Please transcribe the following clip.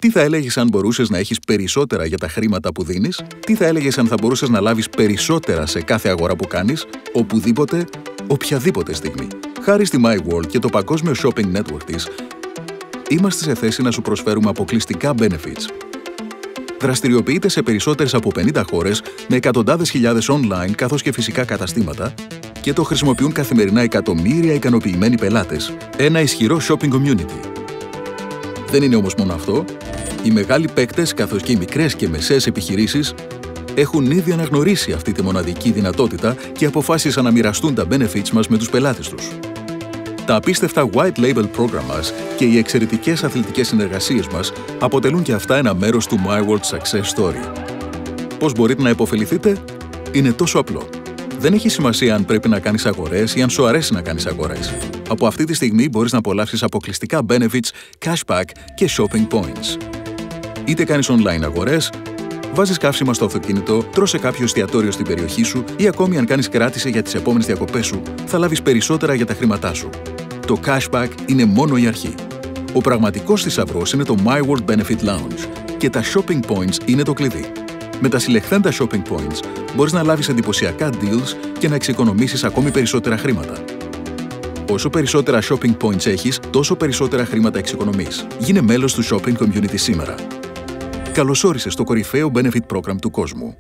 Τι θα έλεγες αν μπορούσες να έχεις περισσότερα για τα χρήματα που δίνεις? Τι θα έλεγες αν θα μπορούσες να λάβεις περισσότερα σε κάθε αγορά που κάνεις, οπουδήποτε, οποιαδήποτε στιγμή? Χάρη στη MyWorld και το παγκόσμιο shopping network της, είμαστε σε θέση να σου προσφέρουμε αποκλειστικά benefits. Δραστηριοποιείται σε περισσότερες από 50 χώρες με εκατοντάδες χιλιάδες online καθώς και φυσικά καταστήματα και το χρησιμοποιούν καθημερινά εκατομμύρια ικανοποιημένοι πελάτες. Ένα ισχυρό shopping community. Δεν είναι όμως μόνο αυτό. Οι μεγάλοι παίκτες καθώς και οι μικρές και μεσαίες επιχειρήσεις έχουν ήδη αναγνωρίσει αυτή τη μοναδική δυνατότητα και αποφάσισαν να μοιραστούν τα benefits μας με τους πελάτες τους. Τα απίστευτα white label program μας και οι εξαιρετικές αθλητικές συνεργασίες μας αποτελούν και αυτά ένα μέρος του MyWorld Success Story. Πώς μπορείτε να υποφεληθείτε? Είναι τόσο απλό. Δεν έχει σημασία αν πρέπει να κάνεις αγορές ή αν σου αρέσει να κάνεις αγορές. Από αυτή τη στιγμή μπορείς να απολαύσεις αποκλειστικά benefits, cashback και shopping points. Είτε κάνεις online αγορές, βάζεις καύσιμα στο αυτοκίνητο, τρως σε κάποιο εστιατόριο στην περιοχή σου ή ακόμη αν κάνεις κράτηση για τις επόμενες διακοπές σου, θα λάβεις περισσότερα για τα χρήματά σου. Το cashback είναι μόνο η αρχή. Ο πραγματικός θησαυρός είναι το MyWorld Benefit Lounge και τα shopping points είναι το κλειδί. Με τα συλλεχθέντα shopping points μπορείς να λάβεις εντυπωσιακά deals και να εξοικονομήσεις ακόμη περισσότερα χρήματα. Όσο περισσότερα shopping points έχεις, τόσο περισσότερα χρήματα εξοικονομείς. Γίνε μέλος του shopping community σήμερα. Καλώς όρισες στο κορυφαίο benefit program του κόσμου.